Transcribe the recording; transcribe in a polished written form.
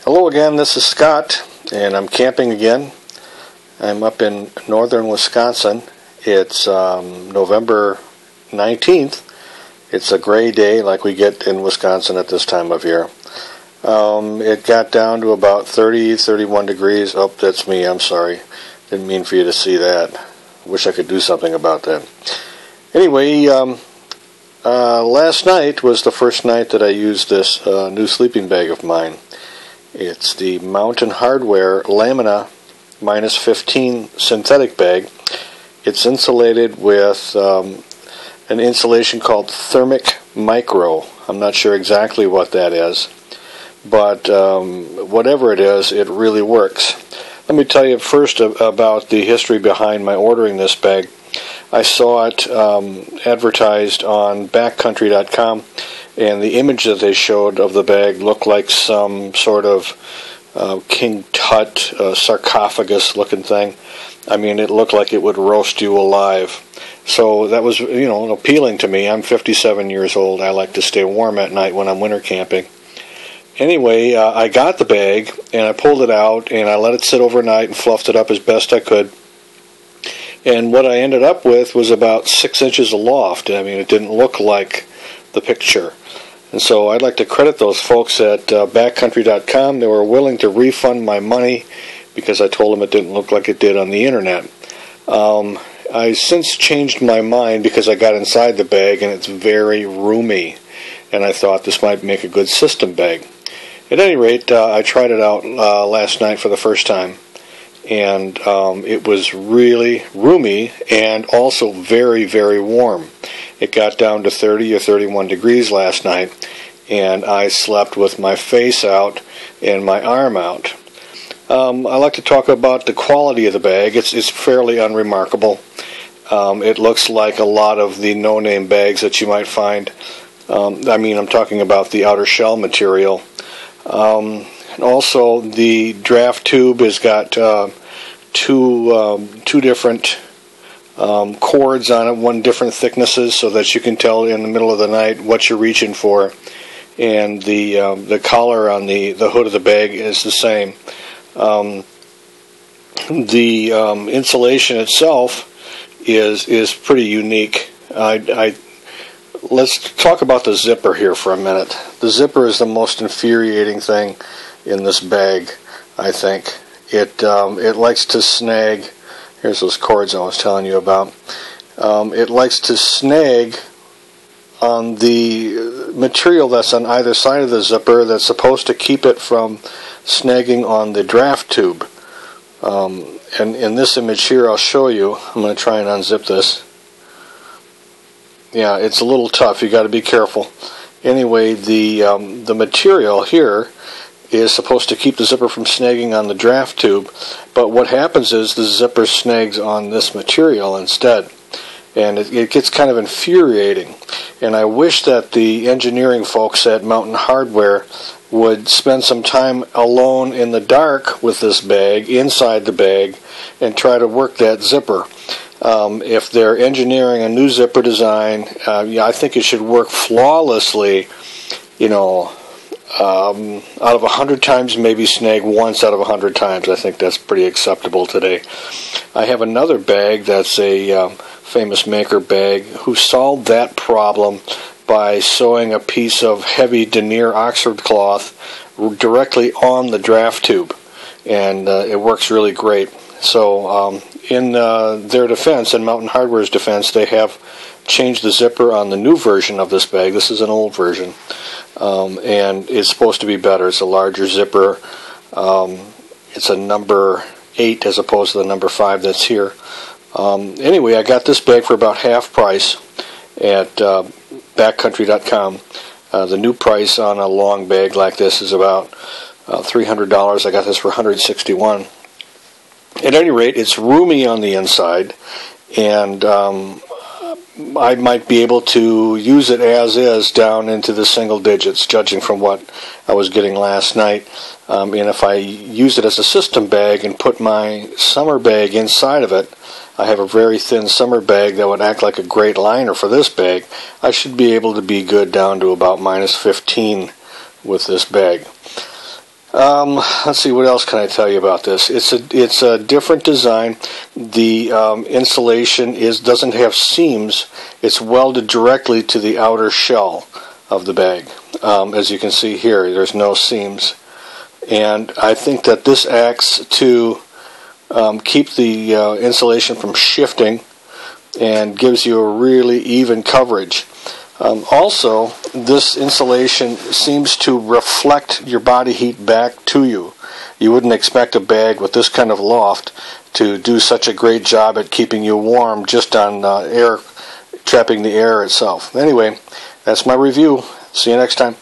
Hello again, this is Scott, and I'm camping again. I'm up in northern Wisconsin. It's November 19th. It's a gray day like we get in Wisconsin at this time of year. It got down to about 30, 31 degrees. Oh, that's me, I'm sorry. Didn't mean for you to see that. Wish I could do something about that. Anyway, last night was the first night that I used this new sleeping bag of mine. It's the Hardwear Lamina -15 synthetic bag. It's insulated with an insulation called Thermic Micro. I'm not sure exactly what that is, but whatever it is, it really works. Let me tell you first about the history behind my ordering this bag. I saw it advertised on backcountry.com, and the image that they showed of the bag looked like some sort of King Tut sarcophagus looking thing. I mean, it looked like it would roast you alive. So that was, appealing to me. I'm 57 years old. I like to stay warm at night when I'm winter camping. Anyway, I got the bag, and I pulled it out, and I let it sit overnight and fluffed it up as best I could. And what I ended up with was about 6 inches aloft. I mean, it didn't look like the picture. And so I'd like to credit those folks at backcountry.com. They were willing to refund my money because I told them it didn't look like it did on the internet. I since changed my mind because I got inside the bag and it's very roomy. And I thought this might make a good system bag. At any rate, I tried it out last night for the first time. And it was really roomy and also very, very warm. It got down to 30 or 31 degrees last night, and I slept with my face out and my arm out. I like to talk about the quality of the bag. It's fairly unremarkable. It looks like a lot of the no-name bags that you might find. I'm talking about the outer shell material. And also, the draft tube has got two different cords on it, one different thicknesses, so that you can tell in the middle of the night what you're reaching for. And the collar on the hood of the bag is the same. The insulation itself is pretty unique. Let's talk about the zipper here for a minute. The zipper is the most infuriating thing in this bag, I think. It likes to snag. Here's those cords I was telling you about. It likes to snag on the material that's on either side of the zipper that's supposed to keep it from snagging on the draft tube. And in this image here, I'll show you. I'm going to try and unzip this. Yeah, it's a little tough. You got to be careful. Anyway, the material here is supposed to keep the zipper from snagging on the draft tube, but what happens is the zipper snags on this material instead, and it gets kind of infuriating. And I wish that the engineering folks at Mountain Hardwear would spend some time alone in the dark with this bag, inside the bag, and try to work that zipper. If they're engineering a new zipper design, I think it should work flawlessly, out of 100 times, maybe snag once out of 100 times. I think that's pretty acceptable today. I have another bag that's a famous maker bag who solved that problem by sewing a piece of heavy denier Oxford cloth directly on the draft tube, and it works really great. So in their defense, in Mountain Hardwear's defense, they have changed the zipper on the new version of this bag. This is an old version. And it's supposed to be better. It's a larger zipper. It's a number 8 as opposed to the number 5 that's here. Anyway, I got this bag for about half price at backcountry.com. The new price on a long bag like this is about $300. I got this for $161. At any rate, it's roomy on the inside, and I might be able to use it as is down into the single digits, judging from what I was getting last night. And if I use it as a system bag and put my summer bag inside of it, I have a very thin summer bag that would act like a great liner for this bag. I should be able to be good down to about -15 with this bag. Let's see, what else can I tell you about this? It's a different design. The insulation doesn't have seams. It's welded directly to the outer shell of the bag. As you can see here, there's no seams. And I think that this acts to keep the insulation from shifting and gives you a really even coverage. Also, this insulation seems to reflect your body heat back to you. You wouldn't expect a bag with this kind of loft to do such a great job at keeping you warm just on air, trapping the air itself. Anyway, that's my review. See you next time.